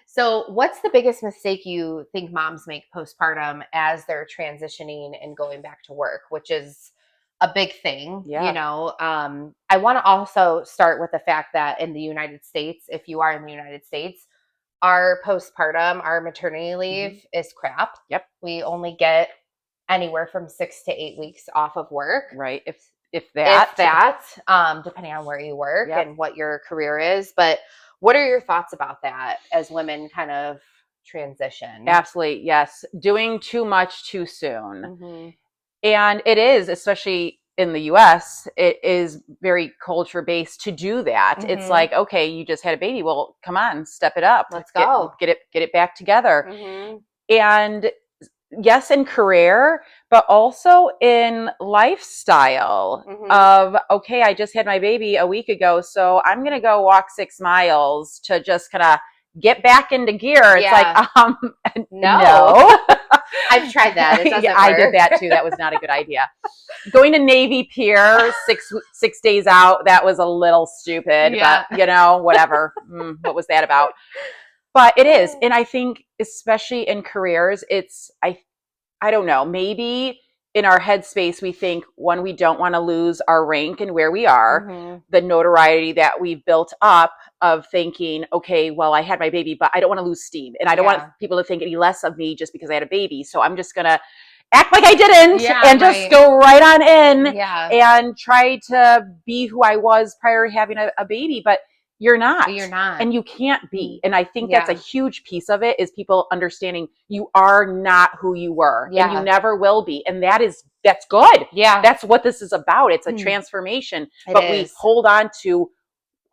So what's the biggest mistake you think moms make postpartum as they're transitioning and going back to work, which is a big thing, Yeah. I want to also start with the fact that in the United States, if you are in the United States, our postpartum, our maternity leave is crap. Yep. We only get anywhere from 6 to 8 weeks off of work. Right. If that, Depending on where you work Yep. and what your career is. But what are your thoughts about that as women kind of transition? Absolutely. Yes. Doing too much too soon. Mm-hmm. And it is, especially in the US, it is very culture based to do that. Mm-hmm. It's like, okay, you just had a baby. Well, come on, step it up. Let's go. Get it back together. Mm-hmm. And yes, in career, but also in lifestyle of, okay, I just had my baby a week ago, so I'm going to go walk 6 miles to just kind of get back into gear. It's like, no. I've tried that. It doesn't work. I did that too. That was not a good idea. Going to Navy Pier 6 days out, that was a little stupid, but whatever. What was that about? But it is. And I think especially in careers, I don't know, maybe in our headspace, we think, one, we don't want to lose our rank and where we are, the notoriety that we've built up of thinking, okay, well, I had my baby, but I don't want to lose steam. And I don't want people to think any less of me just because I had a baby. So I'm just going to act like I didn't and just go right on in and try to be who I was prior to having a baby. But you're not. And you can't be. And I think that's a huge piece of it, is people understanding you are not who you were and you never will be. And that's good. Yeah. That's what this is about. It's a transformation, but we hold on to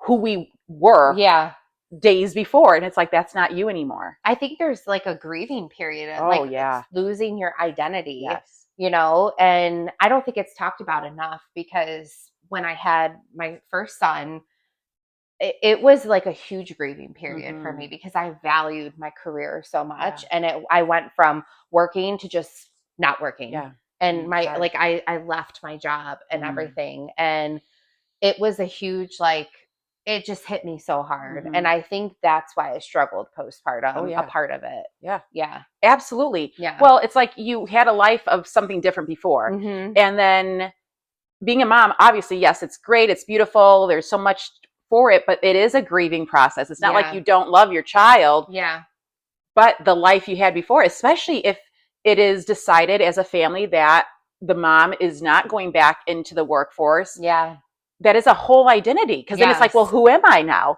who we were days before. And it's like, that's not you anymore. I think there's like a grieving period. It's losing your identity, and I don't think it's talked about enough, because when I had my first son, it was like a huge grieving period for me, because I valued my career so much. And I went from working to just not working. And I left my job and everything. And it was a huge, it just hit me so hard. And I think that's why I struggled postpartum, a part of it. Yeah. Absolutely. Yeah. Well, it's like you had a life of something different before. And then being a mom, obviously, yes, it's great. It's beautiful. There's so much for it, but it is a grieving process. It's not like you don't love your child. But the life you had before, especially if it is decided as a family that the mom is not going back into the workforce. That is a whole identity. Because then it's like, well, who am I now?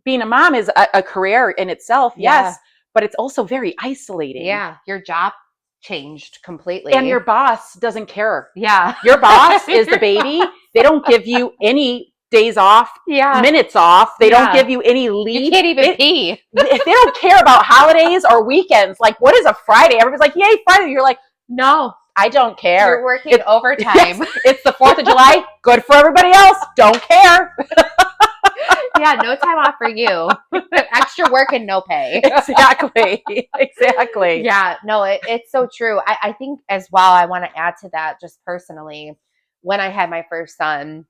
Being a mom is a career in itself. Yes. But it's also very isolating. Your job changed completely. And your boss doesn't care. Your boss is the baby. They don't give you any days off, minutes off. They don't give you any leave. You can't even pee. They don't care about holidays or weekends. Like, what is a Friday? Everybody's like, yay, Friday. You're like, no, I don't care. You're working overtime. It's the 4th of July. Good for everybody else. Don't care. No time off for you. Extra work and no pay. Exactly. It's so true. I think as well, I want to add to that, just personally, when I had my first son,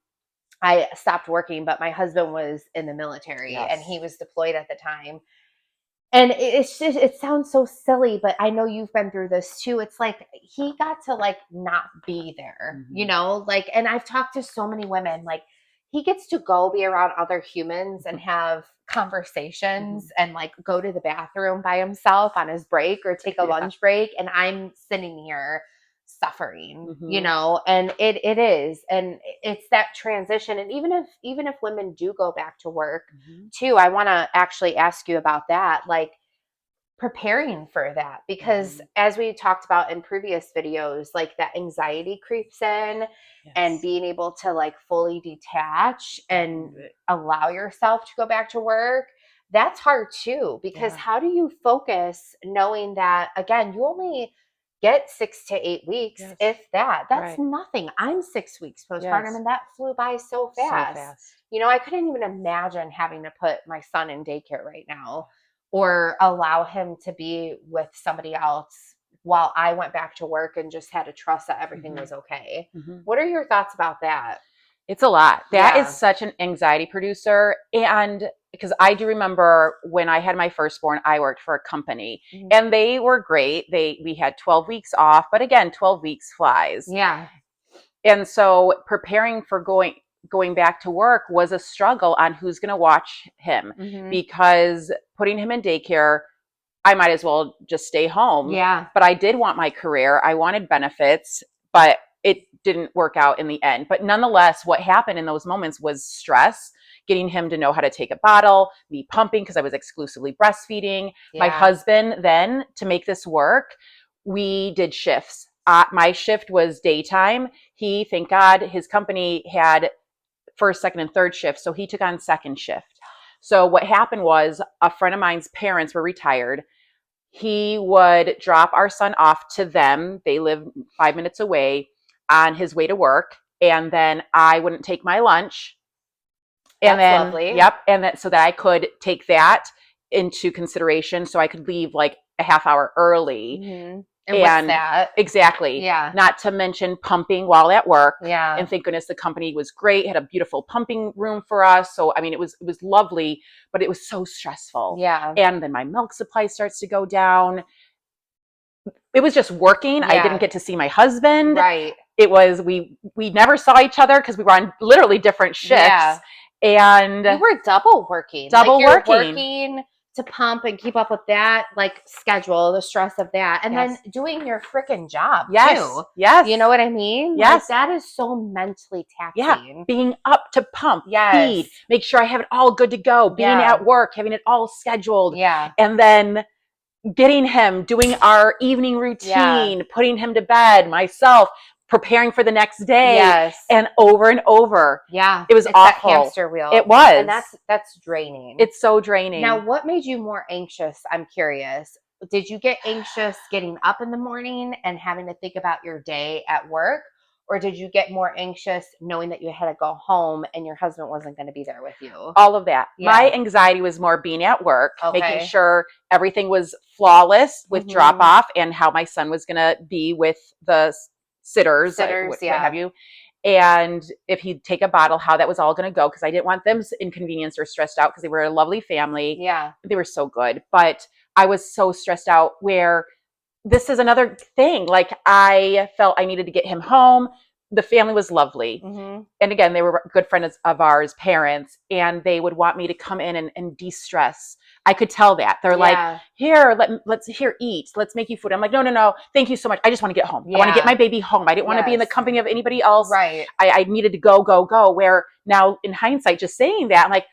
I stopped working, but my husband was in the military and he was deployed at the time. And it sounds so silly, but I know you've been through this too. It's like he got to not be there, and I've talked to so many women, he gets to go be around other humans and have conversations and go to the bathroom by himself on his break or take a lunch break. And I'm sitting here suffering, and it is. And it's that transition. And even if women do go back to work too, I want to actually ask you about that, preparing for that, because as we talked about in previous videos, that anxiety creeps in and being able to fully detach and allow yourself to go back to work, that's hard too, because how do you focus knowing that, again, you only get 6 to 8 weeks, if that's nothing. I'm 6 weeks postpartum and that flew by so fast. I couldn't even imagine having to put my son in daycare right now or allow him to be with somebody else while I went back to work and just had to trust that everything was okay. What are your thoughts about that? It's a lot. That is such an anxiety producer. And because I do remember when I had my firstborn, I worked for a company and they were great. We had 12 weeks off, but again, 12 weeks flies. Yeah. And so preparing for going back to work was a struggle on who's going to watch him, because putting him in daycare, I might as well just stay home. Yeah. But I did want my career. I wanted benefits, but it didn't work out in the end. But nonetheless, what happened in those moments was stress, getting him to know how to take a bottle, me pumping because I was exclusively breastfeeding. Yeah. My husband then, to make this work, we did shifts. My shift was daytime. He, thank God, his company had first, second, and third shift. So he took on second shift. So what happened was a friend of mine's parents were retired. He would drop our son off to them. They live 5 minutes away on his way to work. And then I wouldn't take my lunch. And That's then, lovely. Yep. And that, so that I could take that into consideration. So I could leave like a half hour early. And what's that? Exactly. Yeah. Not to mention pumping while at work. Yeah. And thank goodness the company was great, had a beautiful pumping room for us. So, I mean, it was lovely, but it was so stressful. Yeah. And then my milk supply starts to go down. It was just working. Yeah. I didn't get to see my husband. Right. It was, we never saw each other because we were on literally different shifts. Yeah. And you were double working. Working to pump and keep up with that, like schedule, the stress of that, and then doing your freaking job too. Yes. You know what I mean? Yes. Like, that is so mentally taxing. Yeah. Being up to pump, feed, make sure I have it all good to go, being at work, having it all scheduled. Yeah. And then getting him, doing our evening routine, putting him to bed, myself, preparing for the next day. Yes. And over. Yeah. It was awful. That hamster wheel. It was. And that's draining. It's so draining. Now, what made you more anxious? I'm curious. Did you get anxious getting up in the morning and having to think about your day at work? Or did you get more anxious knowing that you had to go home and your husband wasn't going to be there with you? All of that. Yeah. My anxiety was more being at work, making sure everything was flawless with drop off and how my son was going to be with the sitters, what have you. And if he'd take a bottle, how that was all going to go, because I didn't want them inconvenienced or stressed out, because they were a lovely family. Yeah. They were so good. But I was so stressed out, where this is another thing. Like, I felt I needed to get him home. The family was lovely. And again, they were good friends of ours, parents, and they would want me to come in and de-stress. I could tell that. They're like, here, let's eat. Let's make you food. I'm like, no. Thank you so much. I just want to get home. I want to get my baby home. I didn't want to be in the company of anybody else. Right. I needed to go. Where now in hindsight, just saying that, I'm like,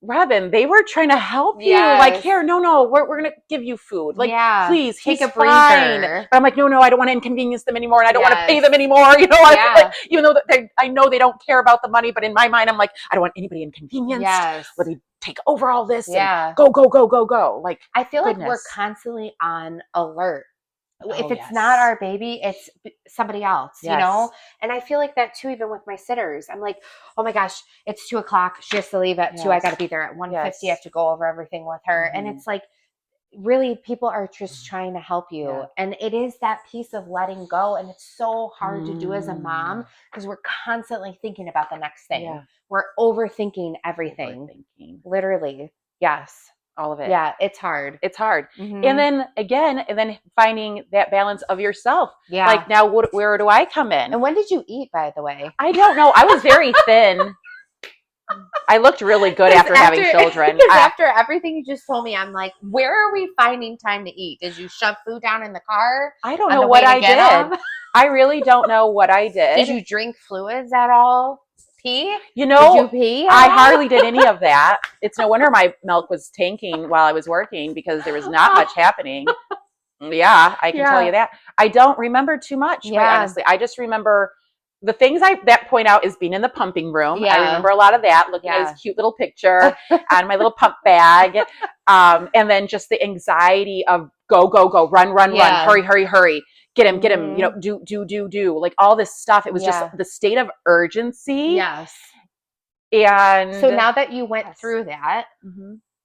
Robin, they were trying to help you. Like, here, no, we're going to give you food. Like, please, take a breather. But I'm like, no, I don't want to inconvenience them anymore. And I don't want to pay them anymore. You know, like, even though I know they don't care about the money, but in my mind, I'm like, I don't want anybody inconvenienced. Let me take over all this. And go. Like, I feel like we're constantly on alert. If it's not our baby, it's somebody else, you know? And I feel like that too, even with my sitters. I'm like, oh my gosh, it's 2:00. She has to leave at 2. I got to be there at 1:50. I have to go over everything with her. And it's like, really, people are just trying to help you. Yeah. And it is that piece of letting go. And it's so hard to do as a mom, because we're constantly thinking about the next thing. Yeah. We're overthinking everything. Literally. Yes. All of it. Yeah, it's hard. And then finding that balance of yourself. Yeah. Like, now where do I come in? And when did you eat, by the way? I don't know. I was very thin. I looked really good after having children. Because after everything you just told me, I'm like, where are we finding time to eat? Did you shove food down in the car? I don't know what I did. I really don't know what I did. Did you drink fluids at all? Pee? You know, did you pee? I hardly did any of that. It's no wonder my milk was tanking while I was working, because there was not much happening. Yeah, I can tell you that. I don't remember too much, quite honestly. I just remember the things that point out is being in the pumping room. Yeah. I remember a lot of that, looking at his cute little picture on my little pump bag. And then just the anxiety of go, run, hurry. Get him, you know, do, like all this stuff. It was just the state of urgency. Yes. And so now that you went through that,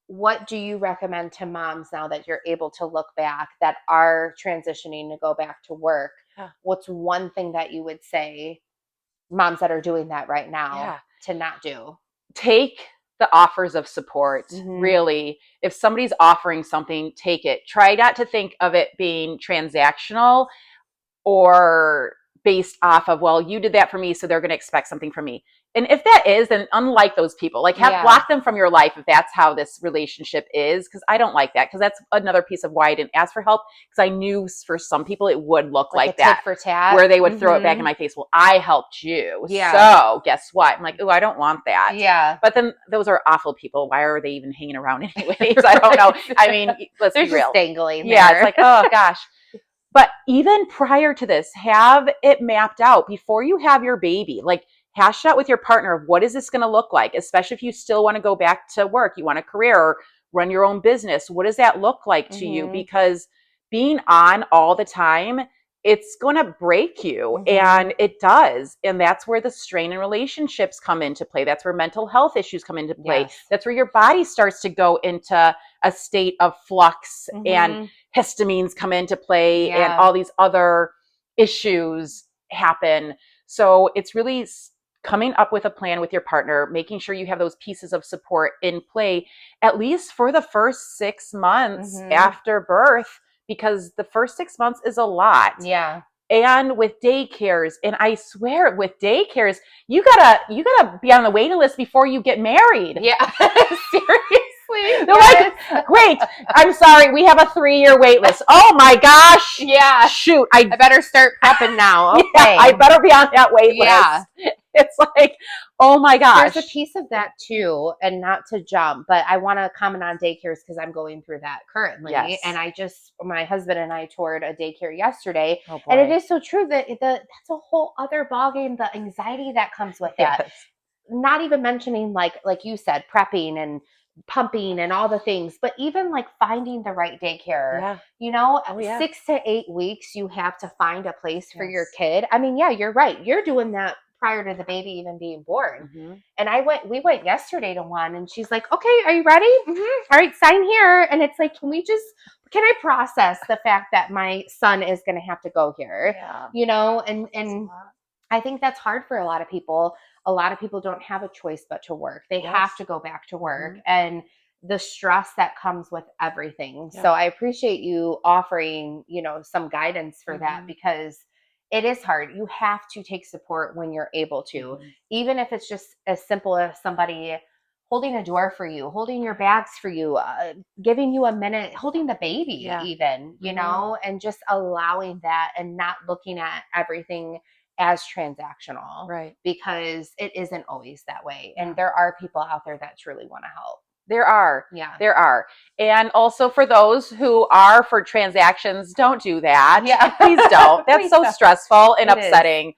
what do you recommend to moms now that you're able to look back, that are transitioning to go back to work? What's one thing that you would say moms that are doing that right now to not do? Take the offers of support. Really, if somebody's offering something, take it. Try not to think of it being transactional or based off of, well, you did that for me, so they're going to expect something from me. And if that is, then unlike those people, like block them from your life if that's how this relationship is, because I don't like that, because that's another piece of why I didn't ask for help, because I knew for some people it would look like that, tit for tat, where they would throw it back in my face. Well, I helped you, so guess what? I'm like, oh, I don't want that. Yeah. But then those are awful people. Why are they even hanging around anyways? I don't know. I mean, let's be real. They're just dangling there. Yeah, it's like, oh gosh. But even prior to this, have it mapped out before you have your baby. Like, hash out with your partner of what is this going to look like, especially if you still want to go back to work, you want a career or run your own business. What does that look like to you? Because being on all the time, it's going to break you, and it does. And that's where the strain in relationships come into play. That's where mental health issues come into play. Yes. That's where your body starts to go into a state of flux, and histamines come into play, and all these other issues happen. So it's really coming up with a plan with your partner, making sure you have those pieces of support in play, at least for the first 6 months after birth, because the first 6 months is a lot. Yeah. And with daycares, and I swear with daycares, you gotta be on the waiting list before you get married. Yeah. Seriously. They're like, wait, I'm sorry, we have a 3-year wait list. Oh my gosh. Yeah. Shoot. I better start prepping now. Okay. Yeah, I better be on that wait list. It's like, oh my gosh. There's a piece of that too, and not to jump, but I want to comment on daycares because I'm going through that currently. Yes. And my husband and I toured a daycare yesterday. Oh boy. And it is so true that that's a whole other ballgame, the anxiety that comes with that. Yes. Not even mentioning like you said, prepping and pumping and all the things, but even like finding the right daycare, 6 to 8 weeks, you have to find a place for your kid. I mean, yeah, you're right. You're doing that prior to the baby even being born. And we went yesterday to one, and she's like, okay, are you ready? All right, sign here. And it's like, can I process the fact that my son is going to have to go here, and I think that's hard for a lot of people. A lot of people don't have a choice but to work. They have to go back to work, and the stress that comes with everything. So I appreciate you offering, some guidance for that, because it is hard. You have to take support when you're able to, even if it's just as simple as somebody holding a door for you, holding your bags for you, giving you a minute, holding the baby even, and just allowing that and not looking at everything as transactional, right? Because it isn't always that way. And there are people out there that truly want to help. There are. Yeah. There are. And also for those who are for transactions, don't do that. Yeah. Please don't. That's so stressful and upsetting.